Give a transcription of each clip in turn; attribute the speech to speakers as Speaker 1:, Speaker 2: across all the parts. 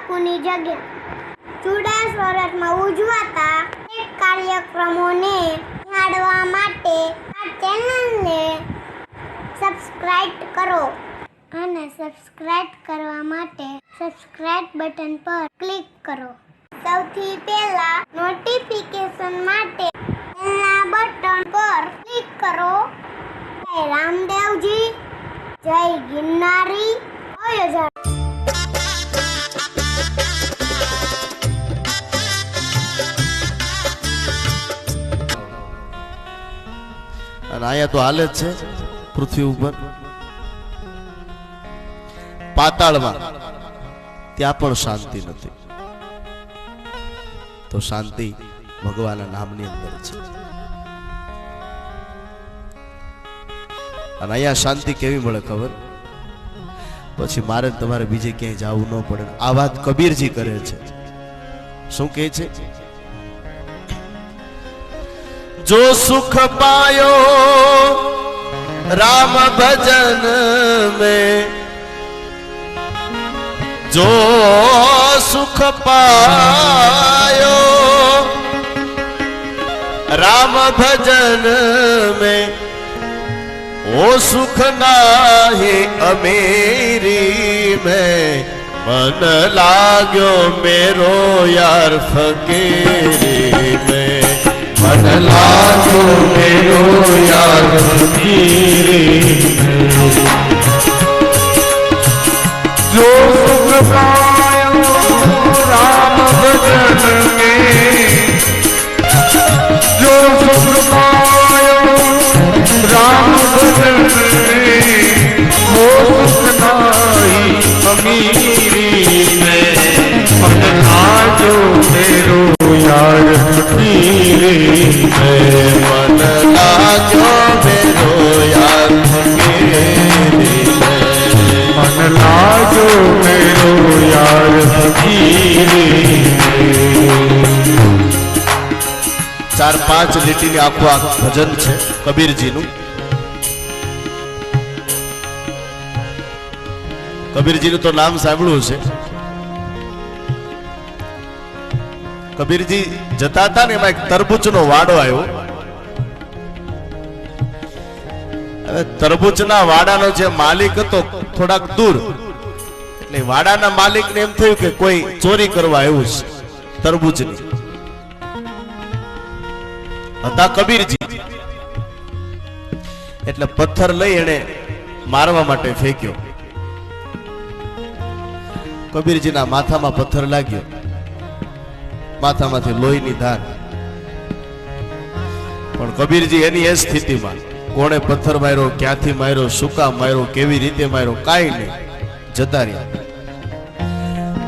Speaker 1: બાપુની જગ્યા ચુડા સ્વરતમાં ઉજવાતા અનેક કાર્યક્રમોને નિહાળવા માટે આ ચેનલને સબસ્ક્રાઇબ કરો અને સબસ્ક્રાઇબ કરવા માટે સબસ્ક્રાઇબ બટન પર ક્લિક કરો। સૌથી પહેલા નોટિફિકેશન માટે બેલના બટન પર ક્લિક કરો। જય રામદેવજી, જય ગિરનારી, જય
Speaker 2: અને આયા તો હાલે જ છે પૃથ્વી ઉપર, પાતાળમાં ત્યાં પણ શાંતિ નથી, તો શાંતિ ભગવાનના નામની અંદર છે। અને અહીંયા શાંતિ કેવી મળે ખબર? પછી મારે તમારે બીજે ક્યાંય જવું ન પડે। આ વાત કબીરજી કરે છે। શું કહે છે? जो सुख पायो राम भजन में, जो सुख पायो राम भजन में, वो सुख नाही अमेरी में, मन लाग्यो मेरो यार फकीरी में, मन लागो मेरो यार फकीरी में। जो सुख पायो राम भजन में, जो सुख पायो राम भजन में, वो सुख नाही अमीरी में, मन लागो मेरो यार फकीरी में, मन लागो मेरो यार फकीरी में, मन लागो मेरो यार फकीरी में। 4-5 લીટીની આખું આ ભજન છે કબીરજીનું। કબીરજીનું તો નામ સાંભળ્યું છે। કબીરજી જતા હતા ને એમાં એક તરબૂચનો વાડો આવ્યો। હવે તરબૂચના વાડાનો જે માલિક હતો થોડાક દૂર, એટલે વાડાના માલિકને એમ થયું કે કોઈ ચોરી કરવા આવ્યું છે તરબૂચની। હતા કબીરજી, એટલે પથ્થર લઈ એને મારવા માટે ફેંક્યો। કબીરજીના માથામાં પથ્થર લાગ્યો, માથામાંથી લોહીની ધાર। પણ કબીરજી એની એ સ્થિતિમાં, કોણે પથ્થર માર્યો, ક્યાંથી માર્યો, શું કામ માર્યો, કેવી રીતે માર્યો, કાંઈ નહીં, જતા રહ્યા।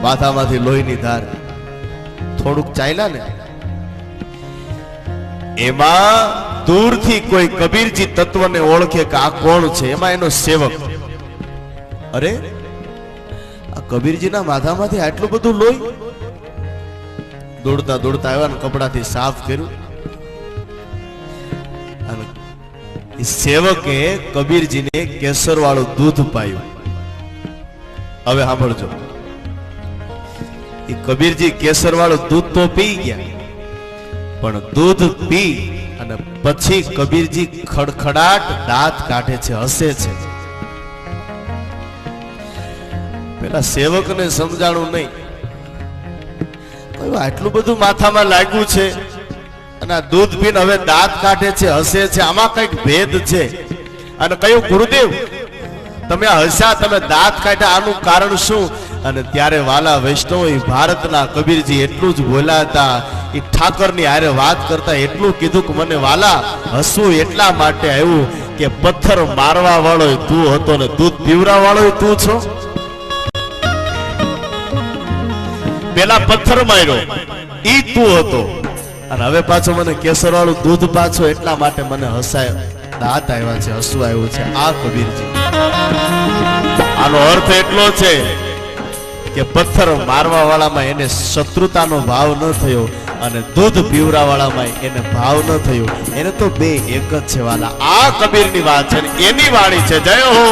Speaker 2: માથામાંથી લોહીની ધાર। થોડુંક ચાલ્યા ને એમાં દૂરથી કોઈ કબીરજી તત્વને ઓળખે કે આ કોણ છે, એમાં એનો સેવક। અરે આ કબીરજીના માથામાંથી આટલું બધું લોહી! દોડતા દોડતા આવ્યા ને કપડાથી સાફ કર્યું, અને એ સેવકે કબીરજીને કેસર વાળું દૂધ પાયું। હવે સાંભળજો, એ કબીરજી કેસર વાળું દૂધ તો પી ગયા, પણ દૂધ પી અને પછી કબીરજી ખડખડાટ દાંત કાઢે છે, હસે છે। પેલા સેવકને સમજાણું નહીં, આટલું બધું માથામાં લાગ્યું છે અને આ દૂધ પીને હવે દાંત કાઢે છે, હસે છે, આમાં કઈક ભેદ છે। અને કયું ગુરુદેવ તમે હસ્યા, તમે દાંત કાઢ્યા, આનું કારણ શું? અને ત્યારે વાલા વૈષ્ણવ ભારતના કબીરજી એટલું જ બોલ્યા હતા। એ ઠાકરની હારે વાત કરતા એટલું કીધું કે મને વાલા હસવું એટલા માટે આવ્યું કે પથ્થર મારવા વાળો તું હતો ને દૂધ પીવરા વાળો તું છો। પેલા પથ્થર માર્યો ઈ તું હતો, અને હવે પાછો મને કેસર વાળું દૂધ પાછો, એટલા માટે મને હસાય, દાંત આવ્યા છે, હસવું આવ્યું છે। આ કબીરજી, આનો અર્થ એટલો છે કે પથ્થર મારવા વાળામાં એને શત્રુતાનો ભાવ ન થયો, અને દૂધ પીવરા વાળામાં એને ભાવ ન થયો, એને તો બે એક જ છે વાલા। આ કબીરની વાત છે, એની વાણી છે। જય હો।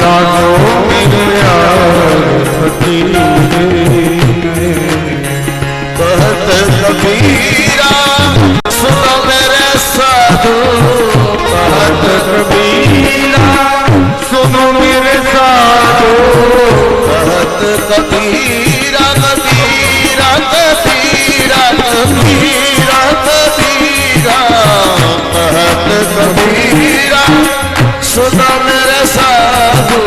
Speaker 3: लालो मेरे यार फकीर
Speaker 2: कहत कबीरा सुनो मेरे साधु,
Speaker 3: कहत कबीरा सुनो मेरे साधु
Speaker 2: कहत कबीरा कबीरा कबीरा कबीरा कबीरा, कहत कबीरा सुनो मेरे साधु,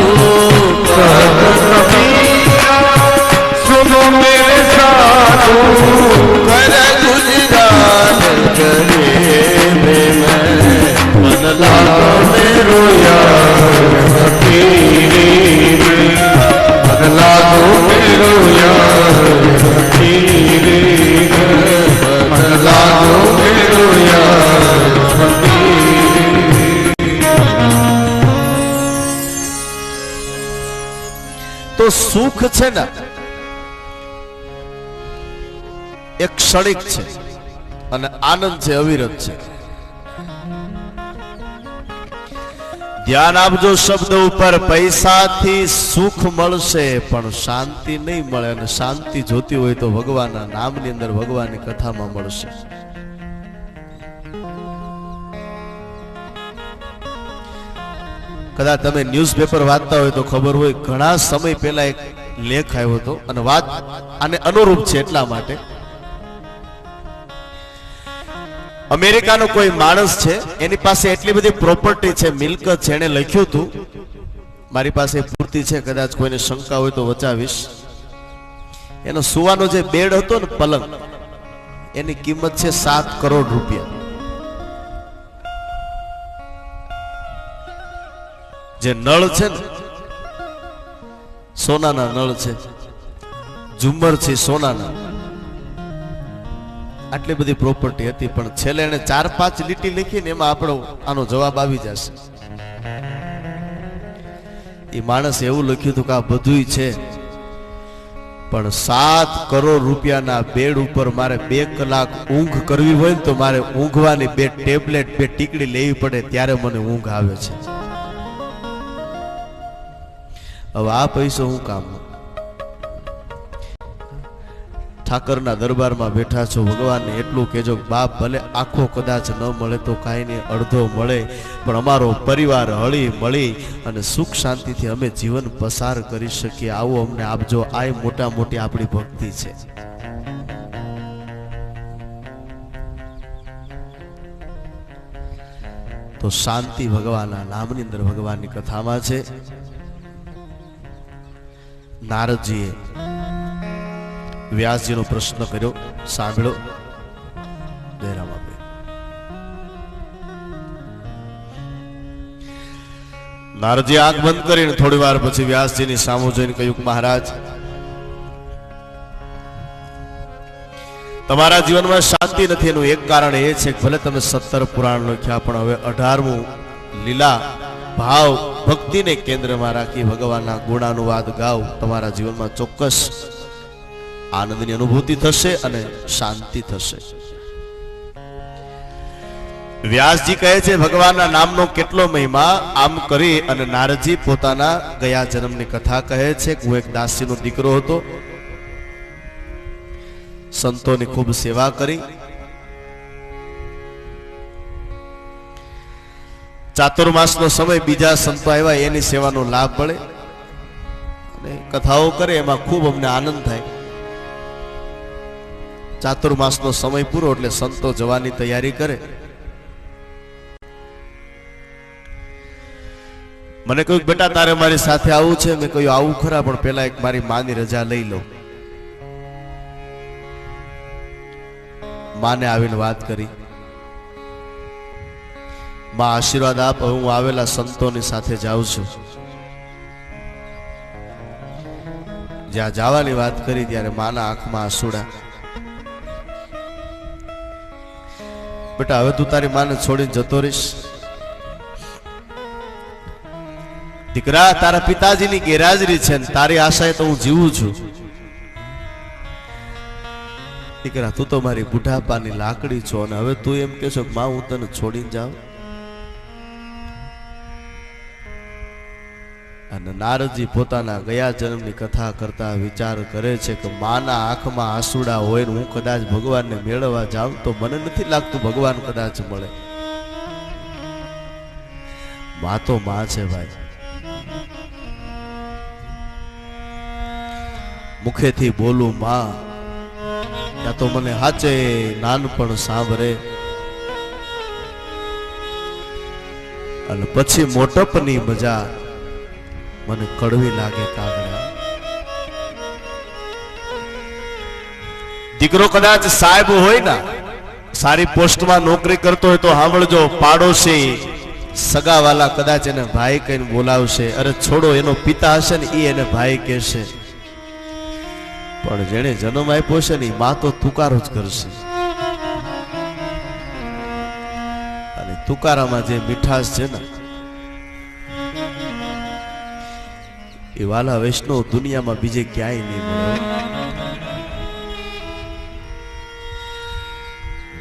Speaker 3: कहत कबीरा सुनो मेरे साधु
Speaker 2: कर गुजरान करे में मन लालो
Speaker 3: मेरो यार फकीर मन लालो मेरो यार फकीर मन लालो मेरो यार फकीर।
Speaker 2: तो सुख છે ને એક ક્ષણિક છે અને આનંદ છે અવિરત છે. ધ્યાન આપજો શબ્દ ઉપર. પૈસાથી સુખ મળશે પણ શાંતિ નહીં મળે, અને શાંતિ જોતી હોય તો ભગવાનના નામની અંદર ભગવાનની કથામાં મળશે. કદાચ તમે ન્યૂઝપેપર વાંચતા હોય તો ખબર હોય, ઘણા સમય પહેલા એક લેખ આવ્યો હતો અને વાત આને અનુરૂપ છે. એટલા માટે અમેરિકાનો કોઈ માણસ છે, એની પાસે એટલી બધી પ્રોપર્ટી છે, મિલકત છે. એને લખ્યું હતું, મારી પાસે પૂરતી છે, કદાચ કોઈને શંકા હોય તો વચાવીશ. એનો સુવાનો જે બેડ હતો ને, પલંગ, એની કિંમત છે 7 કરોડ રૂપિયા. જે નળ છે ને, સોનાના નળ છે, ઝુમ્મર છે સોનાના. આટલી બધી પ્રોપર્ટી હતી, પણ છેલ્લે એને 4-5 લીટી લખીને એમાં આપણો આનો જવાબ આવી જશે. એ માણસ એવું લખ્યું હતું કે આ બધુંય છે, પણ 7 કરોડ રૂપિયાના બેડ ઉપર મારે 2 કલાક ઊંઘ કરવી હોય ને તો મારે ઊંઘવાની 2 ટેબ્લેટ 2 ટીકડી લેવી પડે, ત્યારે મને ઊંઘ આવે છે. હવે આ પૈસો હું કામ? ઠાકરના દરબારમાં બેઠા છો, ભગવાનને એટલું કહેજો, બાપ ભલે આખો કદાચ ન મળે તો કાંઈ નહીં, અડધો મળે, પણ અમારો પરિવાર હળી મળી અને સુખ શાંતિથી અમે જીવન પસાર કરી શકીએ, આવું અમને આપજો. આ મોટા મોટી આપણી ભક્તિ છે. તો શાંતિ ભગવાનના નામની અંદર ભગવાનની કથામાં છે. નારદજીએ વ્યાસજીનો પ્રશ્ન કર્યો, સાંભળો જયરામ આપે. નારદજી આંખ બંધ કરીને થોડી વાર પછી વ્યાસજીની સામુ જોઈને કહ્યું, મહારાજ, તમારા જીવનમાં શાંતિ નથી. એનું એક કારણ એ છે કે ભલે તમે 17 પુરાણ લખ્યા, પણ હવે 18મું લીલા ભાવ ભક્તિને કેન્દ્રમાં રાખી ભગવાનના ગુણાનુવાદ ગાવ, તમારા જીવનમાં ચોક્કસ આનંદની અનુભૂતિ થશે અને શાંતિ થશે. વ્યાસજી કહે છે ભગવાનના નામનો કેટલો મહિમા. આમ કરી અને નારદજી પોતાના ગયા જન્મની કથા કહે છે કે હું એક દાસીનો દીકરો હતો, સંતોની ખૂબ સેવા કરી, ચાતુર્માસનો સમય બીજા સંતો આવ્યા, એની સેવાનો લાભ મળે અને કથાઓ કરે, એમાં ખૂબ અમને આનંદ થાય. ચાતુર્માસનો સમય પૂરો એટલે સંતો જવાની તૈયારી કરે. મને કહ્યું, બેટા તારે મારી સાથે આવવું છે? મેં કહ્યું આવું ખરા, પણ પેલા એક મારી માની રજા લઈ લો. માને આવીને વાત કરી, માં આશીર્વાદ આપ, હું આવેલા સંતોની સાથે જાઉં છું. જ્યાં જવાની વાત કરી ત્યારે માના આંખમાં આંસુડા. બેટા હવે તું તારી માને છોડીને જતો રહીશ? દીકરા, તારા પિતાજીની ગેરહાજરી છે ને તારી આશાએ તો હું જીવું છું. દીકરા, તું તો મારી બુઢાપાની લાકડી છો, અને હવે તું એમ કહેશો કે માં હું તને છોડીને જાઉં? અને નારદજી પોતાના ગયા જન્મની કથા કરતા વિચાર કરે છે કે માના આંખમાં આંસુડા હોય ને હું કદાચ ભગવાનને મેળવવા જાઉં તો મને નથી લાગતું ભગવાન કદાચ મળે. માં તો માં છે ભાઈ. મુખેથી બોલું માં ત્યાં તો મને હાચે નાનપણ સાંભળે, અને પછી મોટપની મજા મને કડવી લાગે કાગડા. દીકરો કદાચ સાહેબ હોય ને, સારી પોસ્ટમાં નોકરી કરતો હોય તો સાંભળજો, પાડોશી સગાવાલા કદાચ એને ભાઈ કહીને બોલાવશે. અરે છોડો, એનો પિતા હશે ને એ એને ભાઈ કહેશે, પણ જેને જન્મ આપ્યો છે ને એ માં તો તુકારો જ કરશે. અને તુકારામાં જે મીઠાશ છે ને એ વાલા વૈષ્ણવ દુનિયામાં બીજે ક્યાંય નહીં મળે.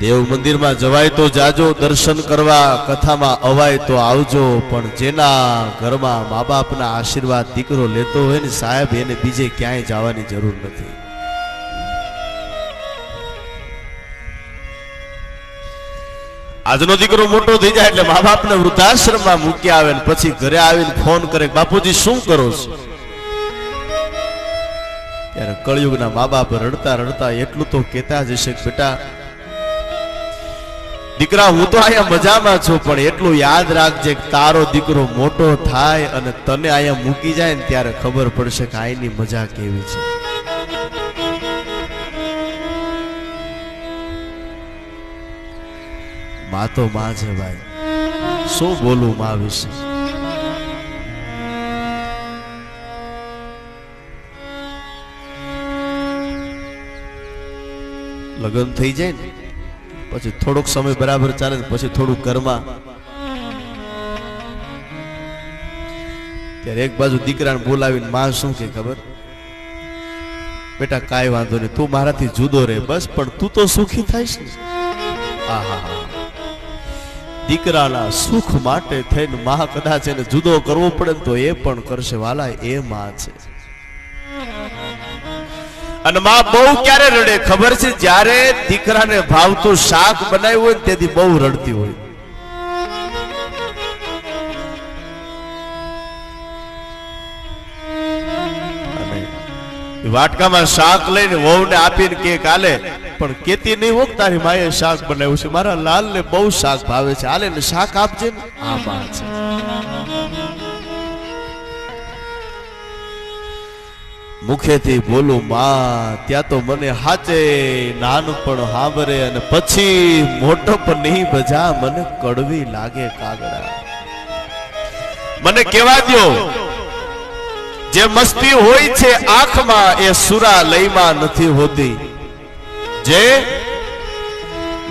Speaker 2: દેવ મંદિરમાં જવાય તો જાજો દર્શન કરવા, કથામાં અવાય તો આવજો, પણ જેના ઘરમાં મા બાપના આશીર્વાદ દીકરો લેતો હોય ને સાહેબ, એને બીજે ક્યાંય જવાની જરૂર નથી. આજનો દીકરો મોટો થઈ જાય એટલે મા બાપને વૃદ્ધાશ્રમમાં મૂકી આવે ને પછી ઘરે આવીને ફોન કરે, બાપુજી શું કરો છો? ત્યારે કળિયુગના મા બાપ રડતા રડતા એટલું તો કહેતા જ હશે કે બેટા દીકરા, હું તો અહીંયા મજામાં છું, પણ એટલું યાદ રાખજે કે તારો દીકરો મોટો થાય અને તને અહીંયા મૂકી જાય ને ત્યારે ખબર પડશે કે અહીંની મજા કેવી છે. માં તો માં છે ભાઈ. શું બોલું માં વિશે? લગ્ન થઈ જાય ને પછી થોડોક સમય બરાબર ચાલે ને પછી થોડું ઘરમાં, ત્યારે એક બાજુ દીકરાને બોલાવીને માં શું કે ખબર? બેટા કાંઈ વાંધો નહીં, તું મારાથી જુદો રહે બસ, પણ તું તો સુખી થાઈશ ને. આહા, દીકરાના સુખ માટે થઈને માં કદાચ એને જુદો કરવો પડે તો એ પણ કરશે વાલા, એ માં છે. અને માં બહુ ક્યારે રડે ખબર છે? જ્યારે દીકરાને ભાવતું શાક બનાવ્યું હોય તેથી બહુ રડતી હોય. અને વાટકામાં શાક લઈને વહુને આપીને કે કાલે, પણ કેતી નહીં હોક તારી માએ શાક બનાવ્યું છે, મારા લાલને બહુ શાક ભાવે છે, હાલે ને શાક આપજે ને. આ માં છે. મુખેથી બોલું માં ત્યાં તો મને હાચે નાનપણ હાંભરે, અને પછી મોટપની મજા મને કડવી લાગે કાગડા. મને કહેવા દો, જે મસ્તી હોય છે આંખમાં એ સુરાલયમાં નથી હોતી. જે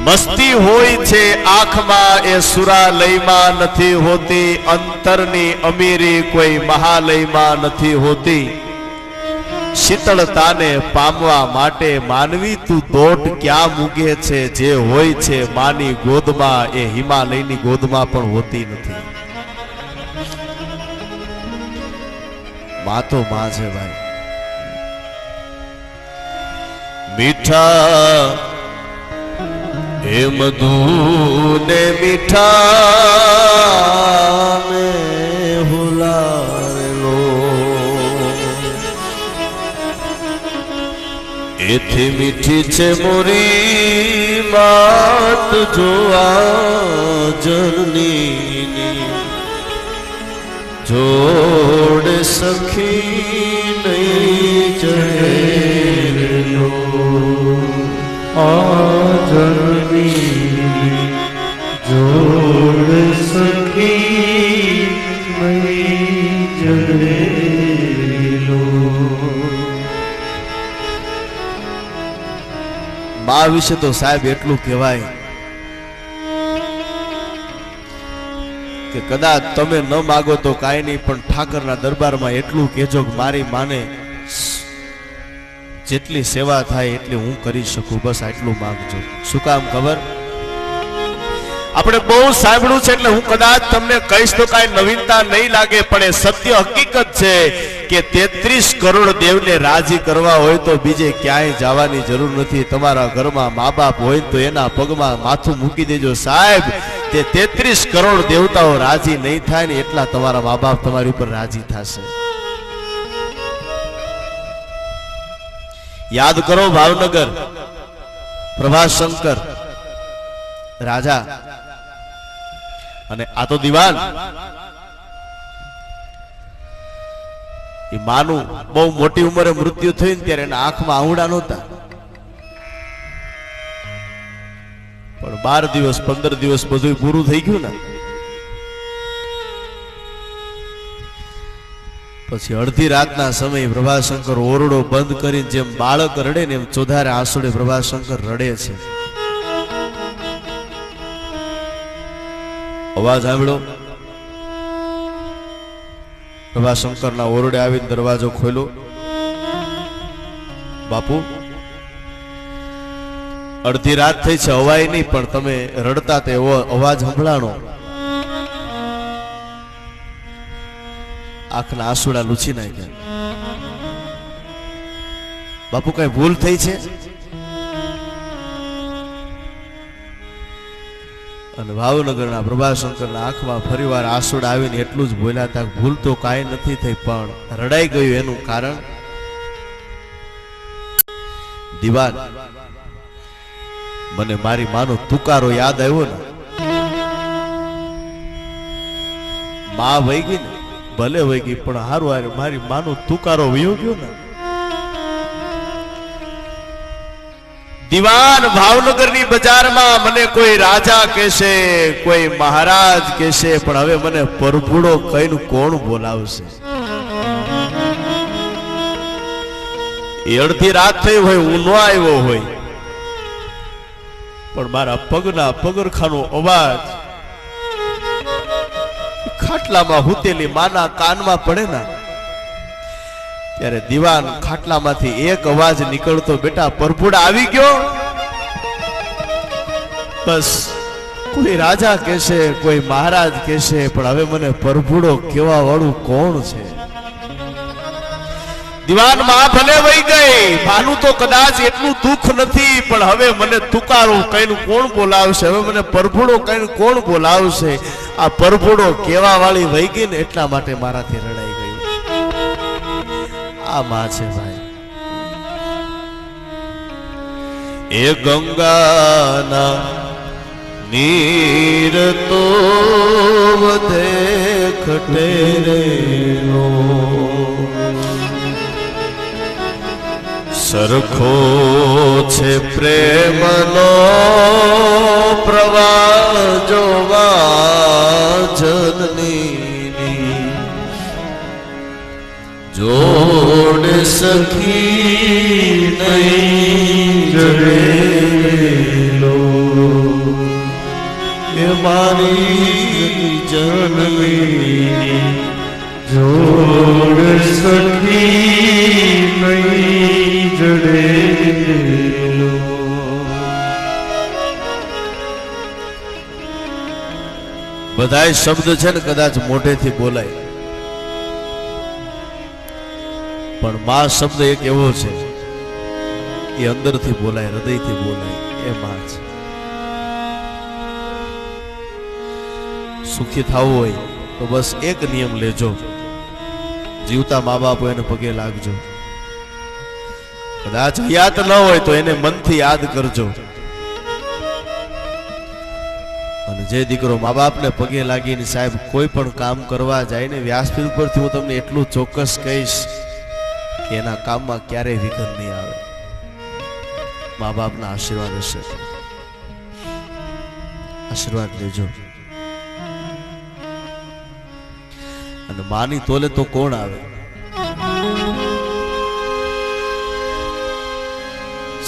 Speaker 2: મસ્તી હોય છે આંખમાં એ સુરાલયમાં નથી હોતી. અંતરની અમીરી કોઈ મહાલયમાં નથી હોતી. શીતળતાને પામવા માટે માનવી તું દોટ ક્યાં મૂકે છે? જે હોય છે માની ગોદમાં એ હિમાલયની ગોદમાં પણ હોતી નથી. માં તો માં છે ભાઈ. મીઠા એ મધુ ને મીઠા ને હુલારેલો, એથી મીઠી છે મોરી વાત જોવા જનની, જોડ સખી નહીં ચડેલો.
Speaker 3: આજની જોડ સખી નહીં જડેલો.
Speaker 2: માં વિશે તો સાહેબ એટલું કહેવાય કે કદાચ તમે ન માગો તો કાંઈ નહીં, પણ ઠાકરના દરબારમાં એટલું કહેજો કે મારી માને જેટલી સેવા થાય એટલી હું કરી શકું, બસ આટલું માંગજો. શું કામ ખબર? આપણે બહુ સાંભળ્યું છે એટલે હું કદાચ તમને કહીશ તો કાંઈ નવીનતા નહીં લાગે, પણ એ સત્ય હકીકત છે કે 33 કરોડ દેવને રાજી કરવા હોય તો બીજે ક્યાંય જવાની જરૂર નથી. તમારા ઘરમાં મા બાપ હોય તો એના પગમાં માથું મૂકી દેજો સાહેબ. તે 33 કરોડ દેવતાઓ રાજી નહીં થાય ને એટલા તમારા મા બાપ તમારી ઉપર રાજી થશે. યાદ કરો ભાવનગર પ્રભાશંકર રાજા અને આ તો દીવાન, એ માનું બહુ મોટી ઉંમરે મૃત્યુ થયું ત્યારે એના આંખમાં આંવડા નહોતા, પણ 12 દિવસ 15 દિવસ બધું પૂરું થઈ ગયું ને પછી અડધી રાતના સમયે પ્રભાશંકર ઓરડો બંધ કરીને જેમ બાળક રડે ને એમ ચોધારે આંસુડે પ્રભાશંકર રડે છે. અવાજ સાંભળ્યો, પ્રભાશંકરના ઓરડે આવીને દરવાજો ખોલ્યો. બાપુ અડધી રાત થઈ છે, અવાય નહીં, પણ તમે રડતા તે અવાજ સંભળાણો. આંખના આંસુડા લૂછી નાખ્યા. બાપુ કઈ ભૂલ થઈ છે? અને ભાવનગરના પ્રભાશંકરના આંખમાં ફરીવાર આંસુડા આવીને એટલું જ બોલ્યા હતા, ભૂલ તો કાંઈ નથી થઈ, પણ રડાઈ ગયું એનું કારણ દીવાન મને મારી માનો તુકારો યાદ આવ્યો ને. માં વહી ગઈ ને ભલે વહી ગઈ, પણ હારું હારે મારી માનો તુકારો વયો ગયો ને. દીવાન ભાવનગરની બજારમાં મને કોઈ રાજા કહેશે, કોઈ મહારાજ કહેશે, પણ હવે મને પરભુડો કહીને કોણ બોલાવશે? એ અડધી રાત થઈ હોય, હું ન આવ્યો હોય, પણ મારા પગના પગરખાનો અવાજ ખાટલામાં હુતેલી માના કાનમાં પડે ને ત્યારે દીવાન ખાટલામાંથી એક અવાજ નીકળતો, બેટા પરભુડા આવી ગયો. બસ કોઈ રાજા કહેશે, કોઈ મહારાજ કહેશે, પણ હવે મને પરભુડો કેવા વાળું કોણ છે? દીવાન માં ભલે વહી ગઈ, માનું તો કદાચ એટલું દુઃખ નથી, પણ હવે મને તુકારો કહીને કોણ બોલાવશે? હવે મને પરભુડો કહીને કોણ બોલાવશે? આ પરભુડો કેવા વાળી વહી ગઈ ને એટલા માટે મારાથી રડાઈ ગયું. આ માં છે ભાઈ. એ ગંગાના નીર તો વધે ખટેરેનો, સરખો છે પ્રેમનો પ્રવાહ જોવા જનની જોડ સખી નહીં જડેલો, એ મારી જનની જોડ સખી નહીં જડેલો. બધાય શબ્દ છે ને કદાચ મોઢેથી બોલાય, પણ માં શબ્દ એક એવો છે એ અંદરથી બોલાય, હૃદયથી બોલાય. એ માં છે. સુખી થવું હોય તો બસ એક નિયમ લેજો, જીવતા મા બાપ એને પગે લાગજો. કદાચ હયાત ન હોય તો એને મનથી યાદ કરજો. અને જે દીકરો મા બાપને પગે લાગીને સાહેબ કોઈ પણ કામ કરવા જાય ને, વ્યાસપીઠ પરથી હું તમને એટલું ચોક્કસ કહીશ કે એના કામમાં ક્યારેય વિઘ્ન નહીં આવે. મા બાપના આશીર્વાદ હશે, આશીર્વાદ લેજો. અને માની તોલે તો કોણ આવે?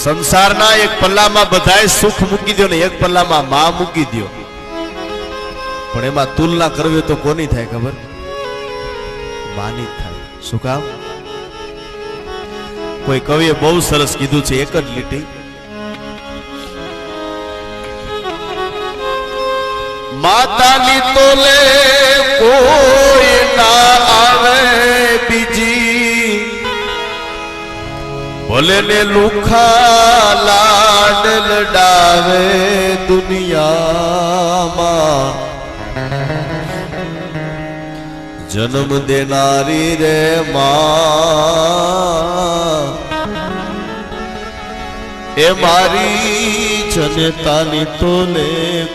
Speaker 2: સંસારના એક પલ્લામાં બધાય સુખ મૂકી દો ને એક પલ્લામાં માં મૂકી દો, પણ એમાં તુલના કરવી તો કોની થાય ખબર? માની થાય. શું કામ? કોઈ કવિએ બહુ સરસ કીધું છે, એક જ લીટી, માતાની તોલે કોઈ ના આવે બીજી, ભલે ને લુખા લાડ લડાવે દુનિયામાં, જન્મ દેનારી રે માં એ મારી જનતાની તોલે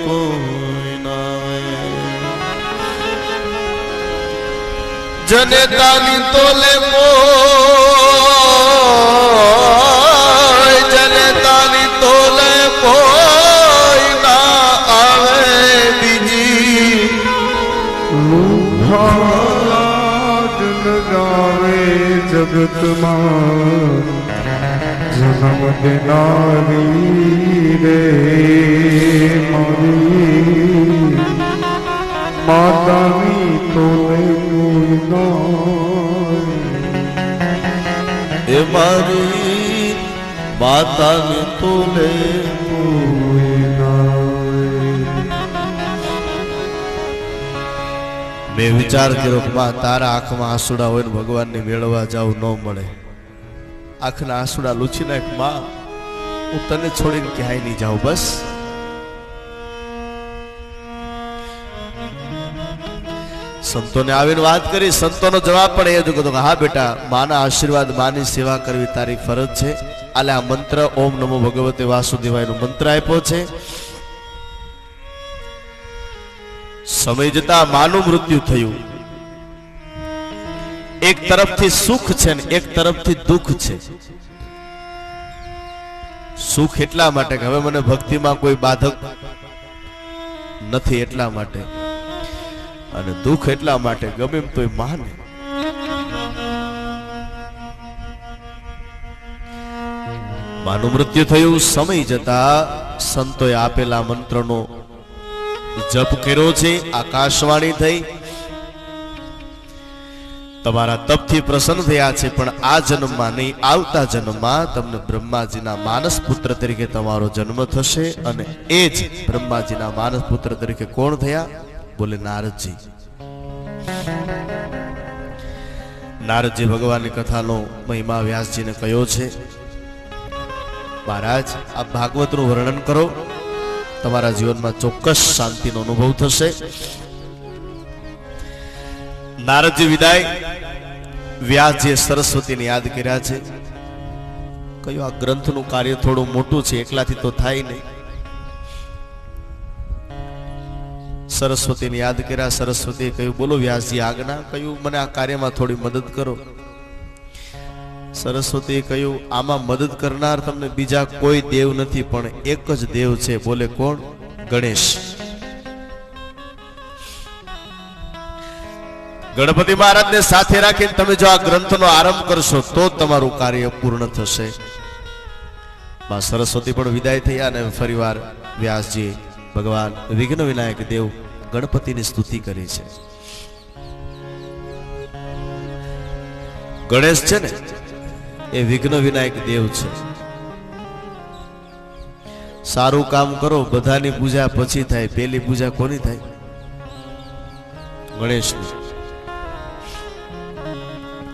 Speaker 2: કોઈ ના, જનતાની તોલે કોઈ, જનતાની તોલે કોઈ ના આવે બીજી,
Speaker 3: લુહાડ લગાવે જગતમાં, જન્મ દેનારી રે મારી માતાની તોલે કોઈ ના,
Speaker 2: એ મારી માતાની તોલે
Speaker 3: કોઈ ના.
Speaker 2: મેં વિચાર કર્યો કે બા તારા આંખમાં આંસુડા હોય ને ભગવાનને મેળવવા જાવું ન મળે, આંખના આંસુડા લૂછી નાખ માં, હું તને છોડીને ક્યાંય નહીં જાઉં. બસ સંતોને આવીને વાત કરી, સંતોનો જવાબ પણ એ જ હતો કે હા બેટા, માના આશીર્વાદ, માની સેવા કરવી તારી ફરજ છે. આલે આ મંત્ર ઓમ નમો ભગવતે વાસુદેવાયનો મંત્ર આપ્યો છે. સમય જતા માનું મૃત્યુ થયું. એક તરફથી સુખ છે ને એક તરફથી દુઃખ છે. સુખ એટલા માટે કે હવે મને ભક્તિમાં કોઈ બાધક નથી એટલા માટે, અને દુઃખ એટલા માટે ગમે એમ તોય માને. માનું મૃત્યુ થયું. સમય જતા સંતોએ આપેલા મંત્રનો જપ કર્યો છે. આકાશવાણી થઈ, તમારા તપથી પ્રસન્ન થયા છે, પણ આ જન્મમાં નહીં, આવતા જન્મમાં તમને બ્રહ્માજીના માનસ પુત્ર તરીકે તમારો જન્મ થશે. અને એ જ બ્રહ્માજીના માનસ પુત્ર તરીકે કોણ થયા? બોલે નારદજી. નારદજી ભગવાનની કથાનો મહિમા વ્યાસજીને કયો છે. મહારાજ, આ ભાગવતનું વર્ણન કરો, તમારા જીવનમાં ચોક્કસ શાંતિનો અનુભવ થશે. નારદજી વિદાય. વ્યાસજીએ સરસ્વતીને યાદ કર્યા છે. કયું આ ગ્રંથનું કાર્ય થોડું મોટું છે, એકલાથી તો થાય નહીં. સરસ્વતીને યાદ કર્યા. સરસ્વતીએ કહ્યું બોલો વ્યાસજી આજ્ઞા. કહ્યું મને આ કાર્યમાં થોડી મદદ કરો. સરસ્વતીએ કહ્યું આમાં મદદ કરનાર તમને બીજા કોઈ દેવ નથી, પણ એક જ દેવ છે. બોલે કોણ? ગણેશ. ગણપતિ મહારાજને સાથે રાખીને તમે જો આ ગ્રંથનો આરંભ કરશો તો તમારું કાર્ય પૂર્ણ થશે. માં સરસ્વતી પણ વિદાય થયા અને ફરીવાર વ્યાસજી ભગવાન વિઘ્ન વિનાયક દેવ ગણપતિની સ્તુતિ કરી છે. ગણેશ છે ને એ વિઘ્ન વિનાયક દેવ છે. સારું કામ કરો, બધાની પૂજા પછી થાય, પેલી પૂજા કોની થાય? ગણેશની.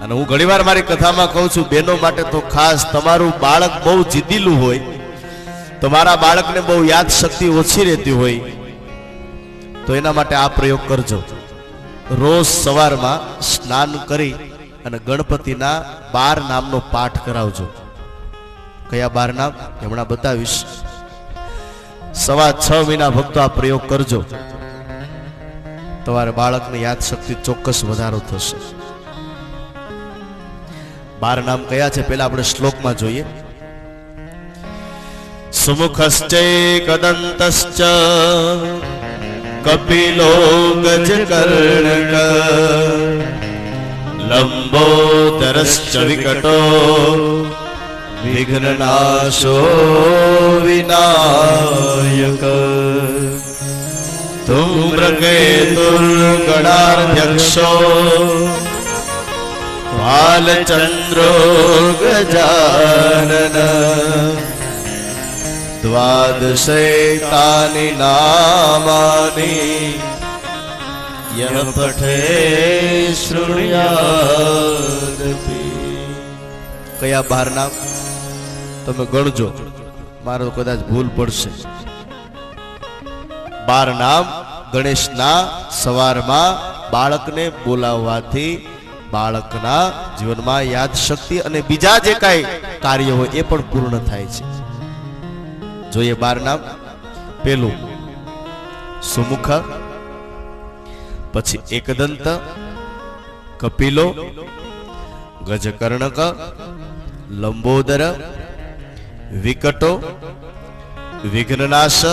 Speaker 2: અને હું ઘણીવાર મારી કથામાં કહું છું, બહેનો માટે તો ખાસ, તમારું બાળક બહુ જીદીલું હોય, તમારા બાળકને બહુ યાદ શક્તિ ઓછી રહેતી હોય, તો એના માટે આ પ્રયોગ કરજો. રોજ સવારમાં સ્નાન કરી અને ગણપતિના 12 નામનો પાઠ કરાવજો. કયા 12 નામ? હમણાં બતાવીશ. 6.25 મહિના ભક્તો આ પ્રયોગ કરજો. તમારા બાળકની યાદ શક્તિ ચોક્કસ વધારો થશે. 12 નામ કયા છે પેલા આપણે શ્લોકમાં જોઈએ. સુમુખશ્ચૈકદંતશ્ચ કપિલો ગજકર્ણક લંબોદરશ્ચ વિકટો વિઘ્નનાશો વિનાયક ધૂમ્રકેતુર્ગણાધ્યક્ષો બાલચંદ્રો ગજાનન द्वादशैतानि नामानि यः पठे शृणुयादपि। કયા 12 નામ તમે ગણજો, મારો કદાચ ભૂલ પડશે। 12 નામ ગણેશના સવારમાં બાળકને બોલાવવાથી બાળકના જીવનમાં યાદ શક્તિ અને બીજા જે કાંઈ કાર્ય હોય એ પણ પૂર્ણ થાય છે। જોઈએ 12 નામ। પેલું સુમુખ, પછી એકદંત, કપિલો, ગજકર્ણક, લંબોદર, વિકટો, વિઘ્નનાશ,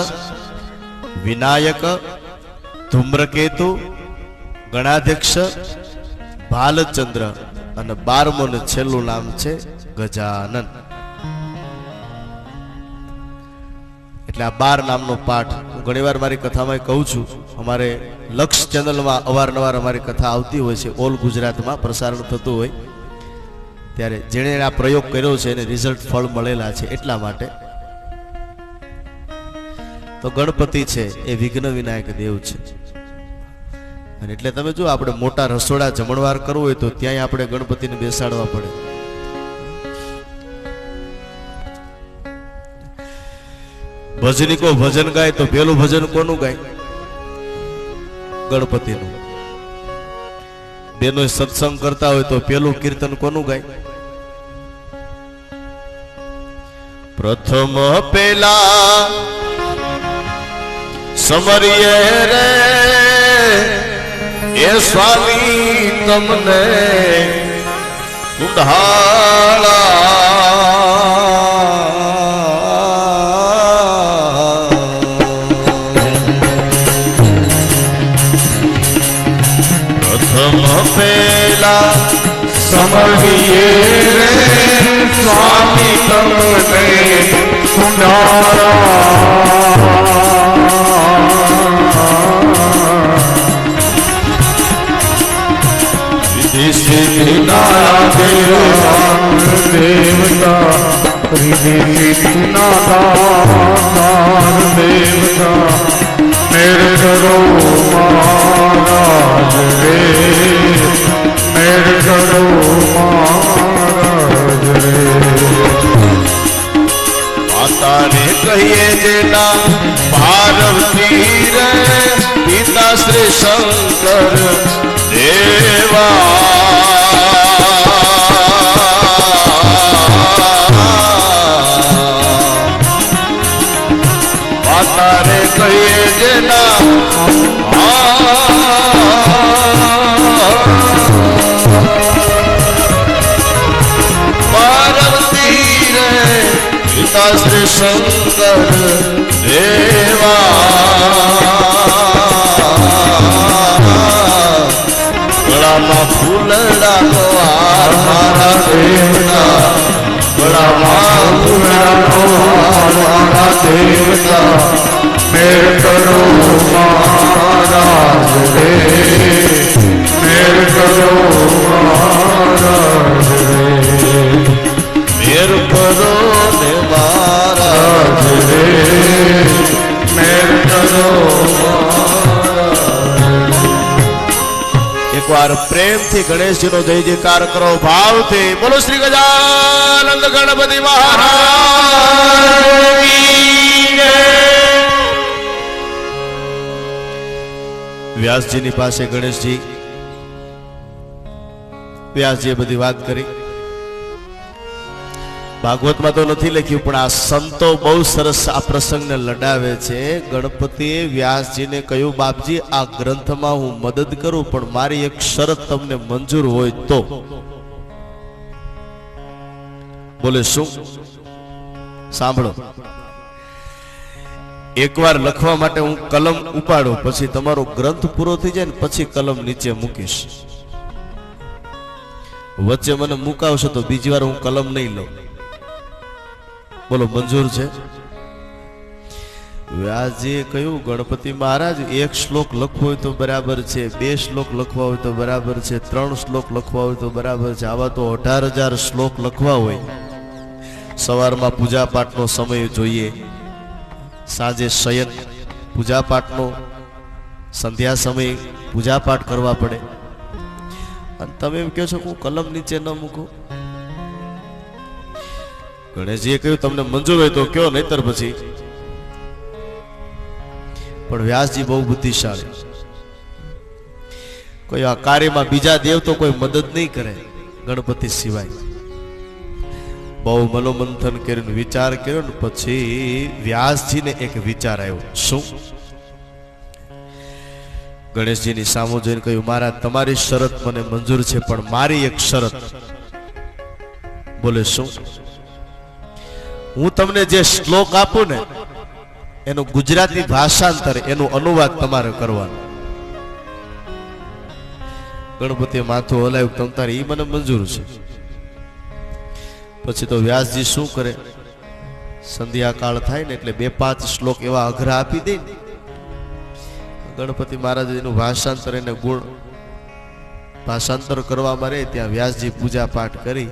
Speaker 2: વિનાયક, ધૂમ્રકેતુ, ગણાધ્યક્ષ, ભાલચંદ્ર અને 12મું ને છેલ્લું નામ છે ગજાનન। એટલે આ 12 નામનો પાઠ હું ઘણીવાર મારી કથામાં કહું છું। અમારે લક્ષ ચેનલમાં અવારનવાર અમારી કથા આવતી હોય છે, ઓલ ગુજરાતમાં પ્રસારણ થતું હોય ત્યારે જેણે આ પ્રયોગ કર્યો છે એને રિઝલ્ટ ફળ મળેલા છે। એટલા માટે તો ગણપતિ છે એ વિઘ્ન વિનાયક દેવ છે, અને એટલે તમે જો આપણે મોટા રસોડા જમણવાર કરવું હોય તો ત્યાંય આપણે ગણપતિને બેસાડવા પડે। ભજનિકો ભજન ગાય તો પેલું ભજન કોનું ગાય? ગણપતિનું। બેનો સત્સંગ કરતા હોય તો પેલું કીર્તન કોનું ગાય? પ્રથમ પેલા સમરીએ રે એ સ્વામી તમને પેલા
Speaker 3: સમરીએ રે સ્વામી તમને દેવતા દેવતા મેર કરો મહારાજ રે, મેર કરો મહારાજ રે।
Speaker 2: માતાને કહીએ જેના પાર્વતી રે પિતા શ્રી શંકર દેવા। માતાને કહીએ જેના પાર્વતી રે પિતા શ્રી શંકર દેવા। ગળામાં ફૂલડાનો હાર મારા દેવતા, ગળામાં ફૂલડાનો હાર મારા દેવતા
Speaker 3: મેર કરો મહારાજ રે, મેર કરો મહારાજ રે,
Speaker 2: મેર કરો ને મહારાજ
Speaker 3: રે, મેર કરો
Speaker 2: એક વાર પ્રેમથી ગણેશજીનો જય જયકાર કરો ભાવથી। બોલો શ્રી ગજાનંદ ગણપતિ મહારાજ કી જય। વ્યાસજીની પાસે ગણેશજી, વ્યાસજીએ બધી વાત કરી। ભાગવતમાં તો નથી લખ્યું પણ આ સંતો બહુ સરસ આ પ્રસંગને લડાવે છે। ગણપતિએ વ્યાસજીને કહ્યું, બાપજી આ ગ્રંથમાં હું મદદ કરું પણ મારી એક શરત તમને મંજૂર હોય તો। બોલે શું? સાંભળો। એકવાર લખવા માટે હું કલમ ઉપાડું, પછી તમારો ગ્રંથ પૂરો થઈ જાય ને પછી કલમ નીચે મૂકીશ। વચ્ચે મને મુકાવશો તો બીજી વાર હું કલમ નહીં લઉં। બોલો મંજૂર છે? વ્યાસજીએ કહ્યું, ગણપતિ મહારાજ એક શ્લોક લખવો હોય તો બરાબર છે, 2 શ્લોક લખવા હોય તો બરાબર છે, 3 શ્લોક લખવા હોય તો બરાબર છે, આવા તો 18,000 શ્લોક લખવા હોય, સવારમાં પૂજા પાઠનો સમય જોઈએ, સાંજે શયન પૂજા પાઠનો સંધ્યા સમયે પૂજા પાઠ કરવા પડે અને તમે એમ કહો છો કે હું કલમ નીચે ન મૂકું. ગણેશજીએ કહ્યું તમને મંજૂર હોય તો કયો, નહીતર પછી. પણ વ્યાસજી બહુ બુદ્ધિશાળી, કોઈ આ કાર્યમાં બીજા દેવ તો કોઈ મદદ નહીં કરે ગણપતિ સિવાય. બહુ મનોમંથન કર્યું, વિચાર કર્યો ને પછી વ્યાસજીને એક વિચાર આવ્યો. શું? ગણેશજીની સામુ જોઈને કહ્યું, મહારાજ તમારી શરત મને મંજૂર છે, પણ મારી એક શરત. બોલે શું? હું તમને જે શ્લોક આપું ને એનું ગુજરાતી ભાષાંતર, એનું અનુવાદ તમારે કરવાનો. ગણપતિએ માથું હલાવ્યું, તમ તારે ઈ મને મંજૂર છે. પછી તો વ્યાસજી શું કરે, સંધ્યાકાળ થાય ને એટલે 2-5 શ્લોક એવા અઘરા આપી દે ને, ગણપતિ મહારાજ એનું ભાષાંતર, એને ગુણ ભાષાંતર કરવામાં રહે ત્યાં વ્યાસજી પૂજા પાઠ કરી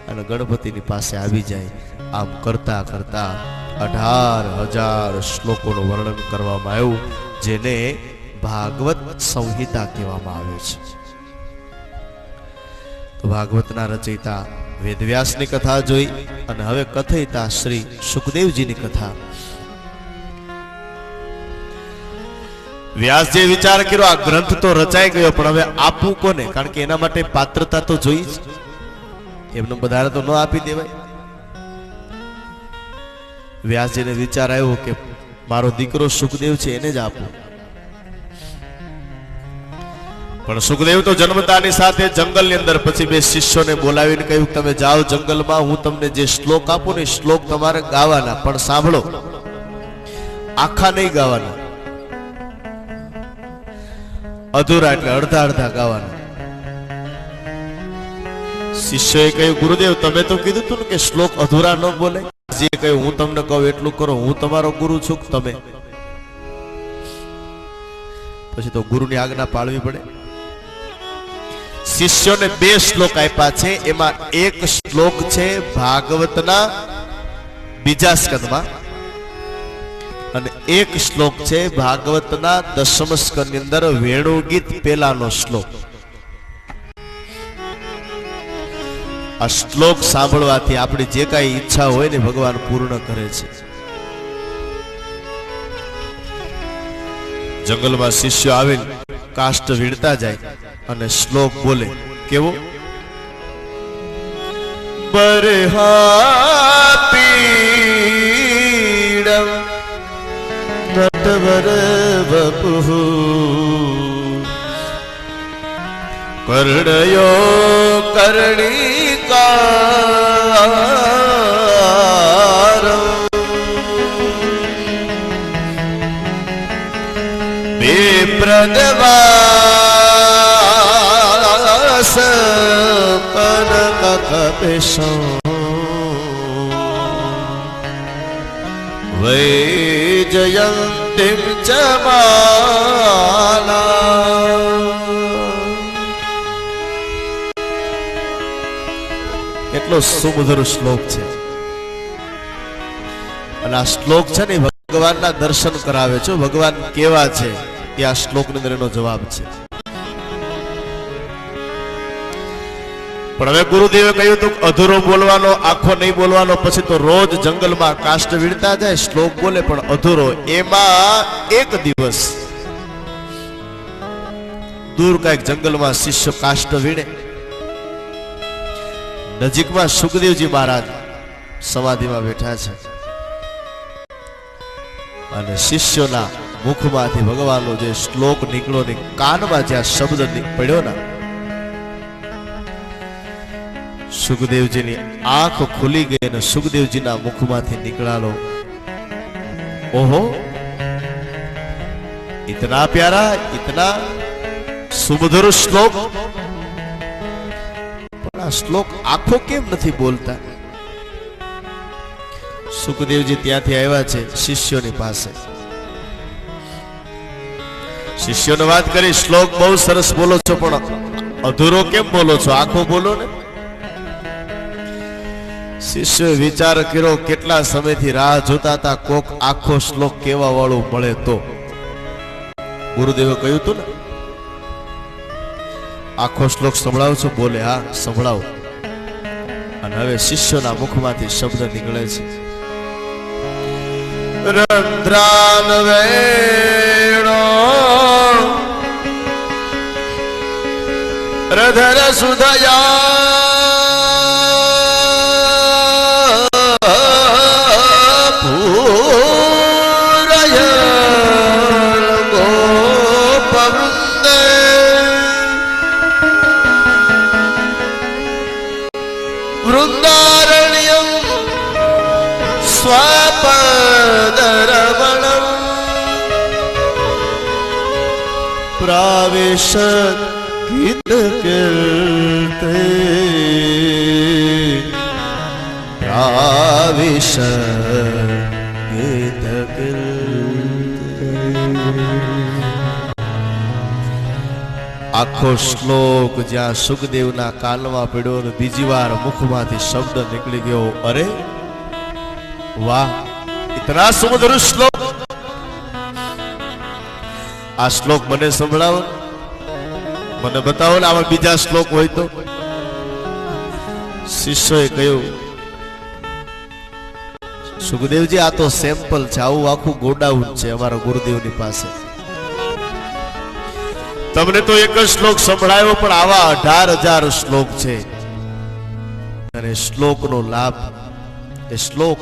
Speaker 2: અને ગણપતિની પાસે આવી જાય. આમ કરતા કરતા 18,000 શ્લોકોનું વર્ણન કરવામાં આવ્યું, જેને ભાગવત સંહિતા કહેવામાં આવે છે. તો ભાગવતના રચયિતા વેદવ્યાસની કથા જોઈ અને હવે કથયિતા શ્રી સુખદેવજીની કથા. વ્યાસજીએ વિચાર કર્યો, આ ગ્રંથ તો રચાઈ ગયો, પણ હવે આપવું કોને? કારણ કે એના માટે પાત્રતા તો જોઈ જ, એમને બધાને તો ન આપી દેવાય. વ્યાસજીને વિચાર આવ્યો કે મારો દીકરો સુખદેવ છે એને જ આપું. પણ સુખદેવ તો જન્મતાની સાથે જંગલની અંદર, પછી 2 શિષ્યોને બોલાવીને કહ્યું, તમે જાઓ જંગલમાં, હું તમને જે શ્લોક આપું ને શ્લોક તમારે ગાવાના, પણ સાંભળો, આખા નહીં ગાવાના, અધૂરા એટલે અડધા અડધા ગાવાના. શિષ્યોએ કહ્યું, ગુરુદેવ તમે તો કીધું હતું ને કે શ્લોક અધૂરા ન બોલે. જે કહ્યું, હું તમને કહું એટલું કરો, હું તમારો ગુરુ છું તમે. પછી તો ગુરુની આજ્ઞા પાળવી પડે. શિષ્યોને 2 શ્લોક આપ્યા છે, એમાં એક શ્લોક છે ભાગવતના 2જા સ્કંદમાં અને એક શ્લોક છે ભાગવતના 10મ સ્કંદની અંદર વેણુગીત પહેલાનો શ્લોક. આ શ્લોક સાંભળવાથી આપણી જે કાંઈ ઈચ્છા હોય ને ભગવાન પૂર્ણ કરે છે. જંગલમાં શિષ્યો આવીને કાષ્ટ વીણતા જાય અને શ્લોક બોલે. કેવો? બરહાપીડમ નટવર વપુઃ કર્ણયો કર્ણિકારમ બેપ્રદવાસ કનકકપિશં વૈજયંતિમ ચ માલા. કેટલો સુમધુર શ્લોક છે. અને આ શ્લોક છે ને ભગવાનના દર્શન કરાવે છે. ભગવાન કેવા છે એ આ શ્લોકની અંદર એનો જવાબ છે. પણ હવે ગુરુદેવે કહ્યું હતું અધૂરો બોલવાનો, આખો નહીં બોલવાનો. પછી તો રોજ જંગલમાં કાષ્ટ વીણતા જાય, શ્લોક બોલે પણ અધૂરો. એમાં એક દિવસ દૂર કાંઈક જંગલમાં શિષ્ય કાષ્ટ વીણે, નજીકમાં સુખદેવજી મહારાજ સમાધિમાં બેઠા છે અને શિષ્યોના મુખમાંથી ભગવાનનો જે શ્લોક નીકળ્યો ને કાનમાં જ્યાં શબ્દ પડ્યો ને, સુખદેવજીની આંખ ખુલી ગઈ અને સુખદેવજીના મુખમાંથી નીકળાલો, ઓહો इतना प्यारा, इतना सुमधुर श्लोक, પણ આ શ્લોક આખો કેમ નથી બોલતા? સુખદેવજી ત્યાંથી આવ્યા છે શિષ્યોની પાસે. શિષ્યોને વાત કરી, શ્લોક બહુ સરસ બોલો છો પણ અધૂરો કેમ બોલો છો? આખો બોલો ને. શિષ્યોએ વિચાર કર્યો, કેટલા સમયથી રાહ જોતા હતા કોક આખો શ્લોક કેવા વાળું મળે તો. ગુરુદેવે કહ્યું હતું ને, આખો શ્લોક સંભળાવશો? બોલે હા સંભળાવો. અને હવે શિષ્યોના મુખમાંથી શબ્દ નીકળે છે, રંધ્રાન વેણો રધર સુધયા પૂરય ગોપવૃંદે વૃંદારણ્યમ સ્વપદરમણમ પ્રાવેશત ગીત કીર્તે પ્રાવેશત ગીત કીર્તે. આખો શ્લોક જ્યાં સુખદેવના કાનમાં પડ્યો અને બીજી વાર મુખમાંથી શબ્દ નીકળી ગયો, અરે વાહ, ઇતના સુમધુર શ્લોક. આ શ્લોક મને સંભળાવો, મને બતાવો ને, આમાં બીજા શ્લોક હોય તો. શિષ્યોએ કહ્યું, સુખદેવજી આ તો સેમ્પલ છે, આવું આખું ગોડાઉન છે અમારા ગુરુદેવની પાસે. તમને તો એક જ શ્લોક સંભળાયો, પણ આવા 18,000 શ્લોક છે. અને શ્લોકનો લાભ, એ શ્લોક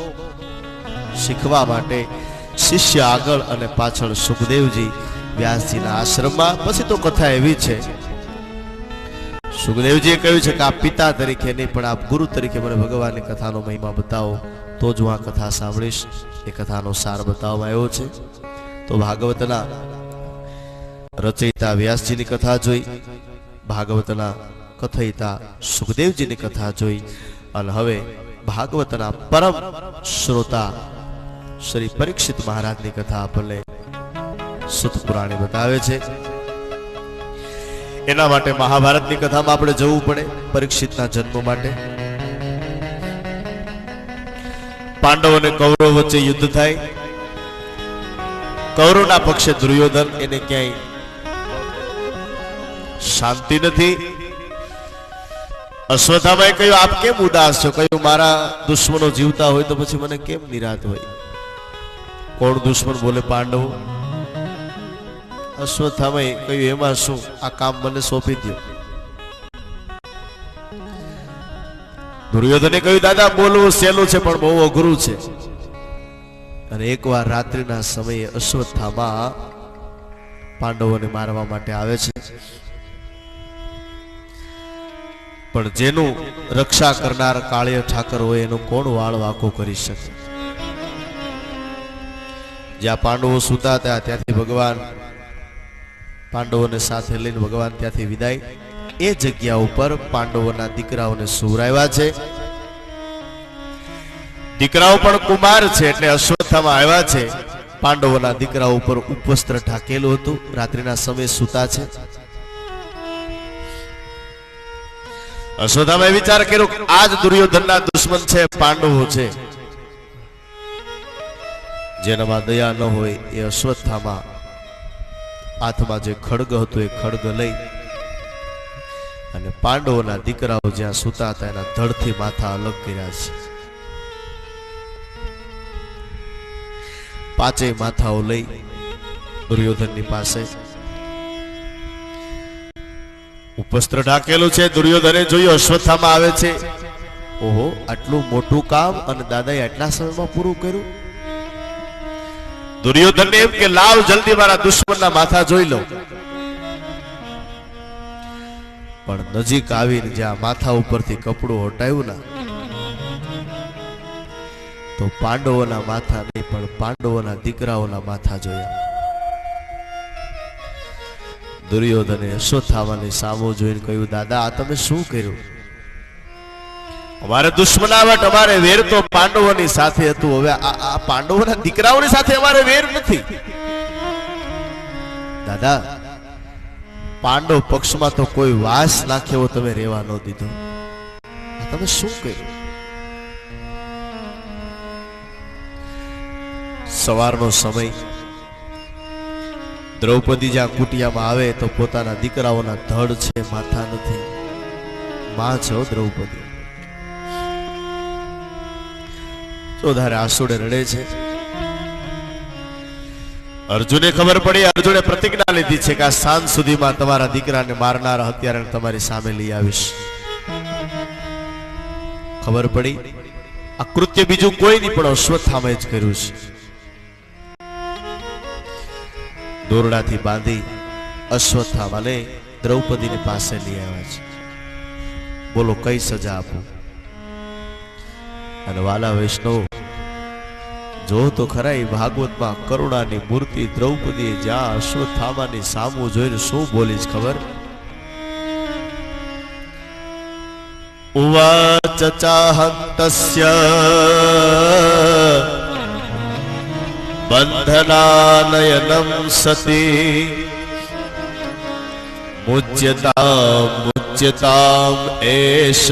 Speaker 2: શીખવા માટે શિષ્ય આગળ અને પાછળ સુખદેવજી વ્યાસજીના આશ્રમમાં. પછી તો કથા એવી છે, સુખદેવજીએ કહ્યું છે કે આપ પિતા તરીકે નહીં પણ આપ ગુરુ તરીકે મને ભગવાનની કથાનો મહિમા બતાવો, તો જ હું આ કથા સાંભળીશ. એ કથાનો સાર બતાવવામાં આવ્યો છે. તો ભાગવતના રચયિતા વ્યાસજીની કથા જોઈ, ભાગવતના કથયિતા સુખદેવજીની કથા જોઈ, અને હવે ભાગવતના પરમ શ્રોતા શ્રી પરીક્ષિત મહારાજની કથા આપણને સુત પુરાણે બતાવે છે. એના માટે મહાભારતની કથામાં આપણે જવું પડે. પરીક્ષિતના જન્મ માટે પાંડવ અને કૌરવ વચ્ચે યુદ્ધ થાય. કૌરવના પક્ષે દુર્યોધન, એને ક્યાંય શાંતિ નથી. અશ્વત્થામાએ કહ્યું, આપ કેમ ઉદાસ છો? કહ્યું, મારા દુશ્મનો જીવતા હોય તો પછી મને કેમ નિરાત હોય? કોણ દુશ્મન? બોલે પાંડવો. અશ્વત્થામાએ કહ્યું, એમાં શું, આ કામ મને સોંપી દો. દુર્યોધને કહ્યું, દાદા બોલવું સહેલું છે પણ બહુ અઘરું છે. અને એકવાર રાત્રિના સમયે અશ્વત્થામા પાંડવોને મારવા માટે આવે છે. પણ જેનું રક્ષા કરનાર કાળિય ઠાકર હોય એનો કોણ વાળ વાંકો કરી શકે? જ્યાં પાંડવો સૂતા હતા ત્યાંથી ભગવાન પાંડવોને સાથે લઈને ભગવાન ત્યાંથી વિદાય. એ જગ્યા ઉપર પાંડવોના દીકરાઓને સુવરાવ્યા છે. દીકરાઓ પણ કુમાર છે, એટલે અશ્વત્થામા આવ્યા છે. પાંડવોના દીકરાઓ ઉપર ઉપવસ્ત્ર ઢાકેલું હતું, રાત્રિના સમયે સૂતા છે. અશ્વત્થામાએ વિચાર કર્યો કે આજ દુર્યોધનના દુશ્મન છે પાંડવો છે. જેનામાં દયા ન હોય એ અશ્વત્થામા હાથમાં જે ખડગ હતું એ ખડગ લઈ અને પાંડવોના દીકરાઓ જ્યાં સૂતા હતા એના ધડથી માથા અલગ કર્યા છે. પાંચેય માથાઓ લઈ દુર્યોધનની પાસે. ઉપસ્ત્ર ઢાકેલું છે. દુર્યોધને જોયું અશ્વત્થામા આવે છે. ઓહો, આટલું મોટું કામ અને દાદાએ આટલા સમયમાં પૂરું કર્યું. દુર્યોધનને એમ કે લાવ જલ્દી મારા દુશ્મનના માથા જોઈ લઉં. પણ નજીક આવીને જ્યાં માથા ઉપરથી કપડું હટાવ્યું ના, તો પાંડવોના માથા નહીં પણ પાંડવોના દીકરાઓના માથા જોયા. દુર્યોધને અશ્વત્થામાની સામો જોઈને કહ્યું, દાદા આ તમે શું કર્યું? અમારે દુશ્મનાવટ, અમારે વેર તો પાંડવોની સાથે હતું, હવે આ પાંડવોના દીકરાઓની સાથે અમારે વેર નથી. દાદા, પાંડવ પક્ષમાં તો કોઈ વાસ નાખ્યો તમે રેવા ન દીધો. તમે શું કર્યું? સવારનો સમય દ્રૌપદી જ્યાં કુટિયામાં આવે તો પોતાના દીકરાઓના ધડ છે, માથા નથી. માં છે દ્રૌપદી. ચોધારે આંસુડે રડે છે. અર્જુને ખબર પડી, અર્જુને પ્રતિજ્ઞા લીધી છે કે આ સાંજ સુધીમાં તમારા દીકરાને મારનારા હત્યારાને તમારી સામે લઈ આવીશ. ખબર પડી આ કૃત્ય બીજું કોઈ નહીં પણ અશ્વત્થામાએ જ કર્યું છે. દોરડાથી બાંધી અશ્વત્થામાને દ્રૌપદીની પાસે લઈ આવ્યા છે. બોલો કઈ સજા આપું? અને વાલા વૈષ્ણવ, જો તો ખરા એ ભાગવતમાં કરુણાની મૂર્તિ દ્રૌપદીએ જ્યાં અશ્વત્થામાની સામું જોઈને શું બોલી છે ખબર? ઉવાચ ચાહંતસ્ય બંધનાનયનમ સતી મુચ્યતામ એષ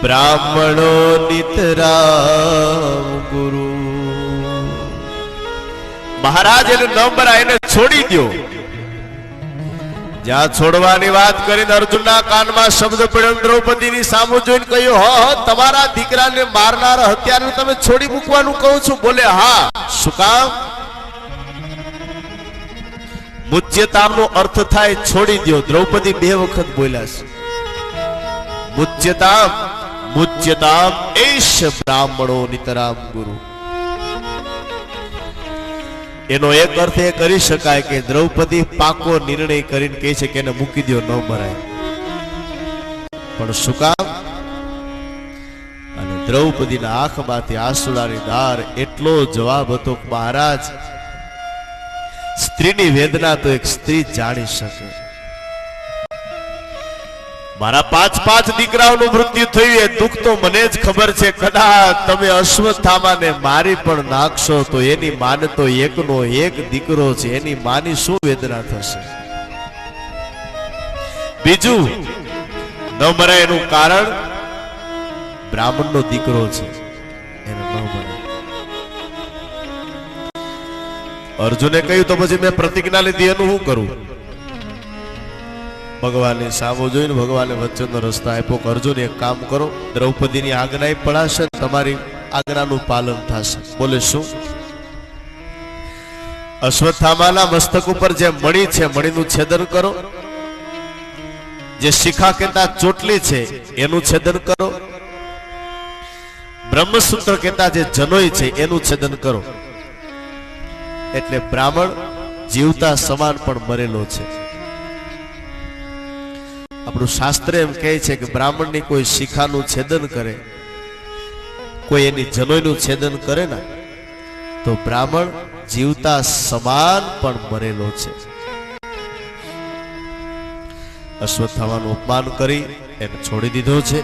Speaker 2: બ્રાહ્મણો નિતરામ ગુરુ. મહારાજ એને ન મરાય, એને છોડી દો. જ્યાં છોડવાની વાત કરીને અર્જુનના કાનમાં શબ્દ પડ્યો. દ્રૌપદીની સામુ જોઈને કહ્યું, હા તમારા દીકરાને મારનાર હત્યારને તમે છોડી મૂકવાનું કહું છું? બોલે હા. શું કામ? મુચ્યતામનો અર્થ થાય છોડી દો. દ્રૌપદી બે વખત બોલ્યા છે. મુચ્યતામ મુચ્યતામ એષ બ્રાહ્મણો નિતરામ ગુરુ. એનો એક અર્થ એ કરી શકાય કે દ્રૌપદી પાકો નિર્ણય કરીને કહે છે કે એને મૂકી દો, ન મરાય. પણ શું કામ? અને દ્રૌપદીના આંખમાંથી આંસુડાની ધાર. એટલો જવાબ હતો કે મહારાજ, સ્ત્રીની વેદના તો એક સ્ત્રી જાણી શકે. મારા 5 દીકરાઓનું મૃત્યુ થયું, એ દુઃખ તો મને જ ખબર છે. કદાચ તમે અશ્વત્થામાને મારી પણ નાખશો તો એની માને તો એકનો એક દીકરો છે, એની માની શું વેદના થશે? બીજું, ન મરાય એનું કારણ બ્રાહ્મણનો દીકરો છે, એને ન મરાય. અર્જુને કહ્યું તો પછી મેં પ્રતિજ્ઞા લીધી, એનું શું કરું? ભગવાનની સામો જોઈને ભગવાને વચ્ચેનો રસ્તો આપ્યો કે અર્જુન એક કામ કરો, દ્રૌપદીની આજ્ઞા પડાશે, તમારી આજ્ઞાનું પાલન થશે. બોલે શું? અશ્વત્થામાના મસ્તક ઉપર જે મણી છે, મણીનું છેદન કરો. જે શિખા કહેતા ચોટલી છે એનું છેદન કરો. બ્રહ્મસૂત્ર કહેતા જે જનોઈ છે એનું છેદન કરો. એટલે બ્રાહ્મણ જીવતા સમાન પણ મરેલો છે. આપણું શાસ્ત્ર એમ કહે છે કે બ્રાહ્મણની કોઈ શિખાનું છેદન કરે, કોઈ એની જનોઈનું છેદન કરે ને તો બ્રાહ્મણ જીવતા સમાન પણ મરેલો છે. અશ્વત્થામાનું અપમાન કરી એને છોડી દીધો છે.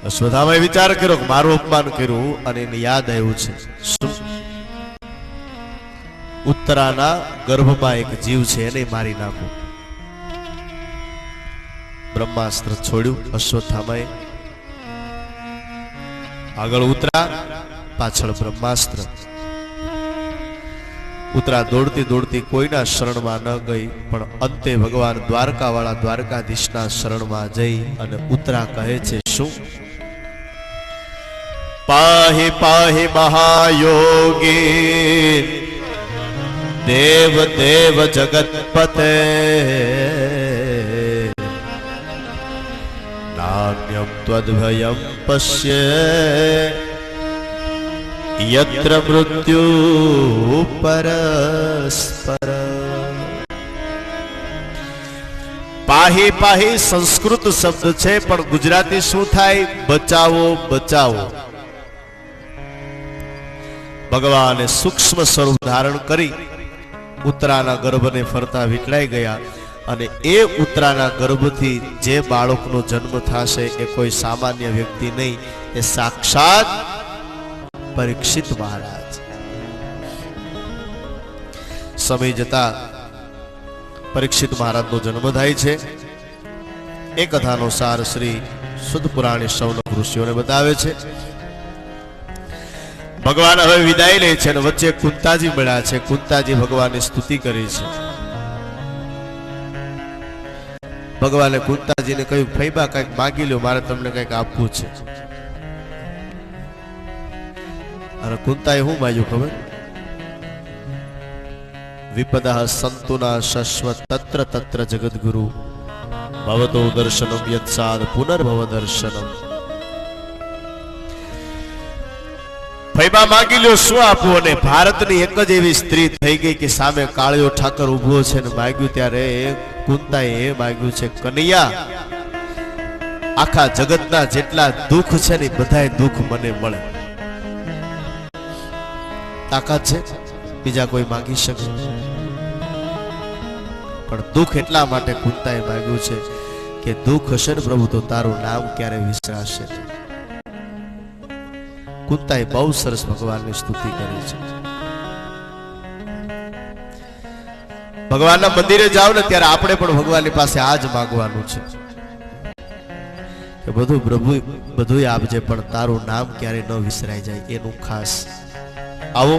Speaker 2: અશ્વત્થામાએ વિચાર કર્યો કે મારું અપમાન કર્યું, અને એને યાદ આવ્યું છે શું? ઉત્તરાના ગર્ભમાં એક જીવ છે, એને મારી નાખું. બ્રહ્માસ્ત્ર છોડ્યું અશ્વત્થામાએ. આગળ ઉત્તરા, પાછળ બ્રહ્માસ્ત્ર. ઉત્તરા દોડતી દોડતી કોઈના શરણમાં ન ગઈ, પણ અંતે ભગવાન દ્વારકા વાળા દ્વારકાધીશના શરણમાં જઈ અને ઉત્તરા કહે છે શું? પાહી પાહી મહાયોગી દેવ દેવ જગતપતે નાન્યમ ત્વદ્ભયમ પશ્ય યત્ર મૃત્યુ પરસ્પર. પાહી પાહી સંસ્કૃત શબ્દ છે, પણ ગુજરાતી શું થાય? બચાવો બચાવો. ભગવાને સૂક્ષ્મ સ્વરૂપ ધારણ કરી ઉત્તરાના ગર્ભને ફરતા વિકળાઈ ગયા, અને એ ઉત્તરાના ગર્ભથી જે બાળકનો જન્મ થશે એ કોઈ સામાન્ય વ્યક્તિ નહીં, એ સાક્ષાત પરીક્ષિત મહારાજ. સમય જતા પરીક્ષિત મહારાજનો જન્મ થાય છે. એ કથાનો સાર શ્રી શુદ્ધ પુરાણી સૌનક ઋષિઓને બતાવે છે. ભગવાન હવે વિદાય લે છે અને વચ્ચે કુંતાજી મળ્યા છે. કુંતાજી ભગવાનની સ્તુતિ કરી છે. ભગવાને કુંતાજીને કહ્યું, ફૈબા કંઈક માગી લો, મારે તમને કંઈક આપવું છે. અને કુંતાએ શું માગ્યું ખબર? વિપદઃ સંતુના શશ્વત તત્ર તત્ર જગદગુરુ ભવતો દર્શનમ યત્સાદ પુનર્ભવ દર્શનમ. ફૈબા માગી લ્યો, શું આપવું? અને ભારતની એક જ એવી સ્ત્રી થઈ ગઈ કે સામે કાળિયો ઠાકર ઉભો છે ને માગ્યું ત્યારે કુંતાએ એ માગ્યું છે, કનૈયા, આખા જગતના જેટલા દુઃખ છે ને બધાય દુઃખ મને મળે. તાકાત છે બીજા કોઈ માગી શકે? પણ દુઃખ એટલા માટે કુંતાએ માગ્યું છે કે દુઃખ હશે ને પ્રભુ તો તારું નામ ક્યારે વિસરાશે. કુંતાએ બહુ સરસ ભગવાનની સ્તુતિ કરી છે. ભગવાનના મંદિરે જાવ ને ત્યારે આપણે પણ ભગવાનની પાસે આ જ માંગવાનું છે કે બધું પ્રભુ બધું આપજે પણ તારું નામ ક્યારે ન વિસરાઈ જાય, એનું ખાસ. આવો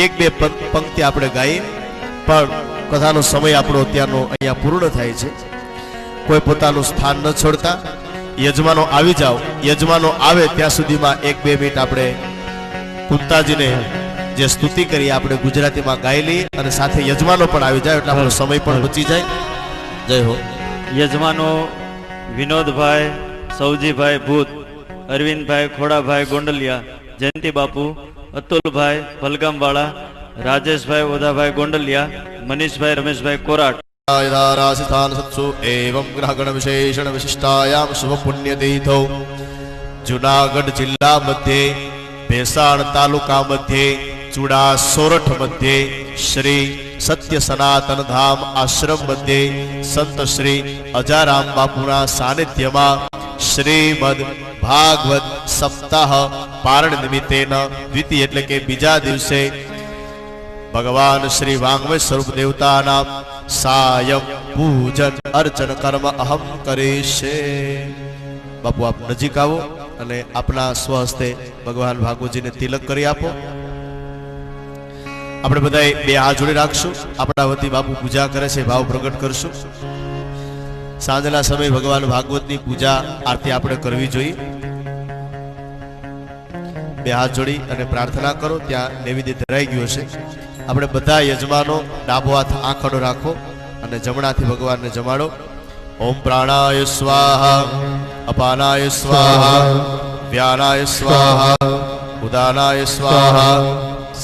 Speaker 2: એક બે પંક્તિ આપણે ગાઈએ, પણ કથાનો સમય આપણો અત્યારનો અહીંયા પૂર્ણ થાય છે. કોઈ પોતાનું સ્થાન ન છોડતા યજમાનો આવી જાઓ. યજમાનો આવે ત્યાં સુધીમાં એક બે મિનિટ આપણે કુંતાજીને જે સ્તુતિ કરી આપણે ગુજરાતીમાં ગાઈ લઈએ અને સાથે યજમાનો પણ આવી જાય એટલે આપણો સમય પણ બચી જાય. જય હો.
Speaker 4: યજમાનો વિનોદભાઈ, સૌજીભાઈ ભૂત, અરવિંદભાઈ ખોડાભાઈ ગોંડલિયા, જયંતિ બાપુ, અતુલભાઈ ભલગામવાળા, રાજેશભાઈ ઓધાભાઈ ગોંડલિયા, મનીષભાઈ રમેશભાઈ કોરાટ.
Speaker 2: राशिस्थान सत्सु एवं ग्रहगण विशेषण विशिष्टायाम शुभ पुण्यतीर्थौ जूनागढ़ जिल्ला मध्ये भेसाण तालुका मध्ये चूड़ा सोरठ मध्ये श्री सत्य सनातन धाम आश्रम मध्ये संत श्री अजाराम बापुना सानिध्यमा श्रीमद भागवत सप्ताह पारण निमित्तेन द्वितीय एटले के बीजा दिवसे भगवान श्री वांग्मय स्वरूप देवताना सायं पूजन अर्चन कर्म अहम करेशे. बापू आप नजीक आवो અને આપના સ્વહસ્તે ભગવાન ભાગવતજીને તિલક કરી આપો. આપણે બધાએ બે હાથ જોડી રાખશું. આપણા વતી બાપુ પૂજા કરે છે, ભાવ પ્રગટ કરશું. સાંજના સમયે ભગવાન ભાગવતની પૂજા આરતી આપણે કરવી જોઈએ. બે હાથ જોડી અને પ્રાર્થના કરો. ત્યાં નૈવેદ્ય ધરાઈ ગયો છે. આપણે બધા યજમાનો ડાબો હાથ આંખડો રાખો અને જમણાથી ભગવાનને જમાડો. ઓમ પ્રાણાય સ્વાહા, અપાનાય સ્વાહા, વ્યાનાય સ્વાહા, ઉદાનાય સ્વાહા,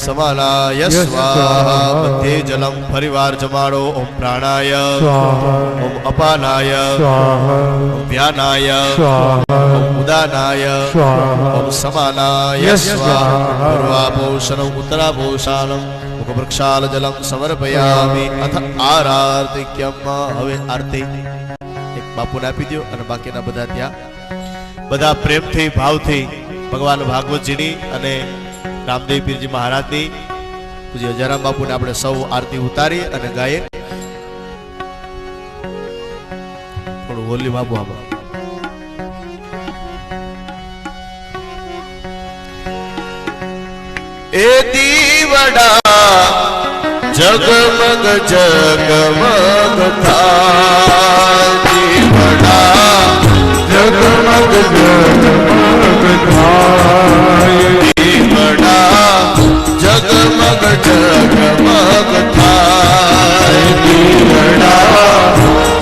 Speaker 2: સમાનાય સ્વાહા. બધે જલમ ફરીવાર જમાડો. ઓમ પ્રાણાય, ઓમ અપાનાય, ઓમ વ્યાનાય, ઓમ ઉદાનાય, ઓમ સમાનાય સ્વાહા. પૂર્વાભૂષણમ ઉત્તરાભૂષણમ મુખવૃક્ષાલ જલમ સમર્પયામિ. અથ આરાર્તિક્યમ. હવે આરતી એક બાપુને આપી દો અને બાકીના બધા ત્યાં બધા પ્રેમથી ભાવથી ભગવાન ભાગવતજીની અને રામદેવ પીરજી મહારાજની પૂજ્ય અજારામ બાપુને આપણે સૌ આરતી ઉતારી અને ગાઈએ. થોડું વોલ્યુમ આપો આમાં. એ દીવડા જગમગ જગમગ થાય, દીવડા
Speaker 3: જગમગ જગમગ થાય,
Speaker 2: દીવડા જગમગ જગમગ થાય,
Speaker 3: દીવડા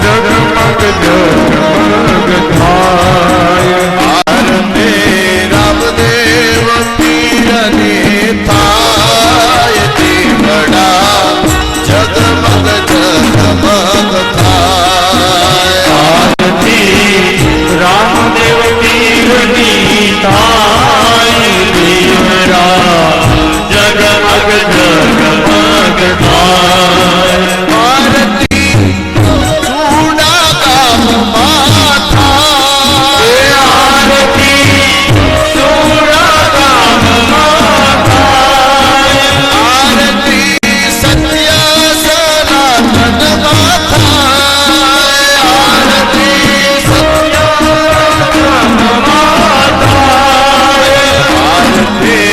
Speaker 3: જગમગ જગમગ થાય.
Speaker 2: આરતે રામદેવ પીરની થાય, દીવડા જગમગ જગમગ થાય.
Speaker 3: આરતી રામદેવ પીરની થાય, દીવડા જગમગ જગમગ થાય.
Speaker 2: આરતી ચૂડા ગામમાં થાય,
Speaker 3: આરતી સુરા ગામમાં થાય,
Speaker 2: આરતી સત્ય સનાતનમાં થાય, આરતી
Speaker 3: ગામમાં થાય.
Speaker 2: આરતી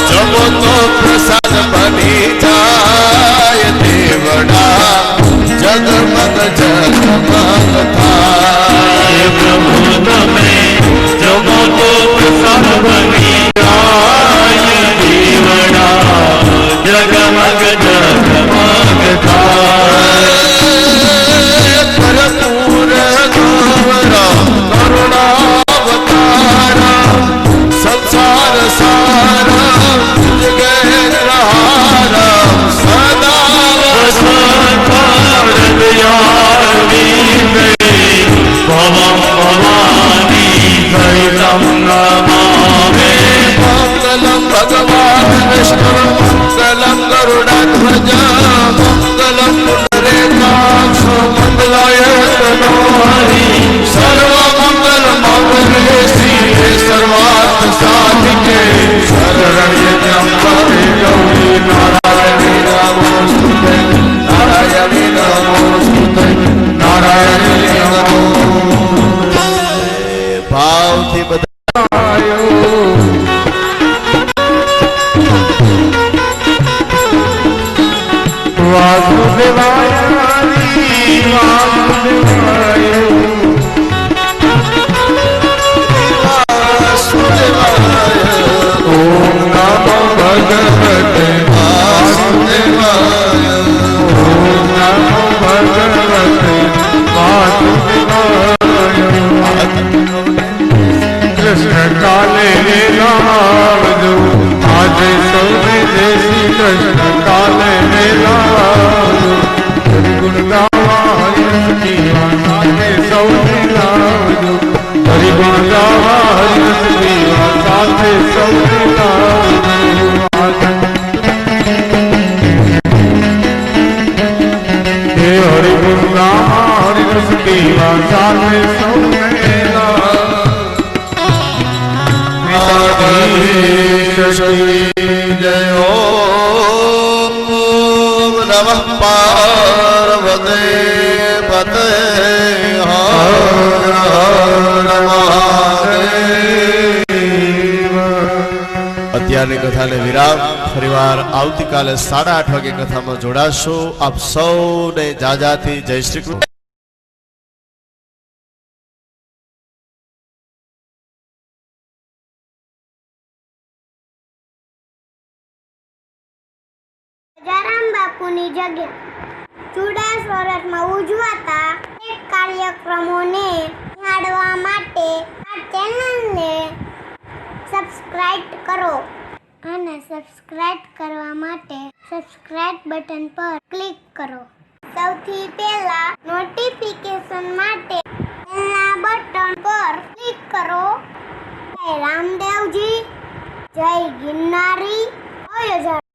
Speaker 2: જમો તો પ્રસાદ બની જાય દેવડા જગમગ જગમગ થાય
Speaker 3: પ્રભુ તમે જમો તો પ્રસાદ બની જાય દેવડા જગમગ જગમગ થાય
Speaker 2: ભરપૂર ગૌરવ કરુણાવતારા સંસાર સારા જગેન્દ્રહારા સદા મંગલમ ભગવાન વિષ્ણુ મંગલમ ગરુડધ્વજ મંગલમ પુંડરીકાક્ષ મંગલાય તનો હરિ સર્વમંગલ મંગલે શ્રી સર્વાર્થ સાધિકે શરણ્ય ત્ર્યંબકે ગૌરી નારાયણી નમોસ્તુતે નારાયણી નમોસ્તુતે નારાયણી નમોસ્તુતે ભાવથી બધા
Speaker 3: વાસુદેવાય હરિ વાસુદેવાય ઓમ નમો ભગવતે વાસુદેવાય ઓમ નમો ભગવતે વાસુદેવાય કૃષ્ણ કાલે લાવજો આજે સૌને જય શ્રી કૃષ્ણ કાલે લાવજો હરિગુણ ગાવા હરિ પીવા સાથે સૌને લાવજો હરિગુણ ગાવા હરિ પીવા સાથે સૌને લાવજો હે હરિગુણ ગાવા હરિ પીવા સાથે સૌને લાવજો
Speaker 2: જય ઓમ નમઃ પાર્વતે પતે હર હર મહાદેવ. અત્યારની કથાને વિરામ. ફરીવાર આવતીકાલે 8:30 વાગે કથામાં જોડાશો. આપ સૌને જાજાથી જય શ્રી કૃષ્ણ.
Speaker 1: રાજારામ બાપુની જગ્યા ચુડાસવરમાં ઉજવાતા અનેક કાર્યક્રમોને નિહાળવા માટે આ ચેનલને સબસ્ક્રાઇબ કરો અને સબસ્ક્રાઇબ કરવા માટે સબસ્ક્રાઇબ બટન પર ક્લિક કરો. સૌથી પહેલા નોટિફિકેશન માટે બેલના બટન પર ક્લિક કરો. જય રામદેવજી, જય ગિરનારી.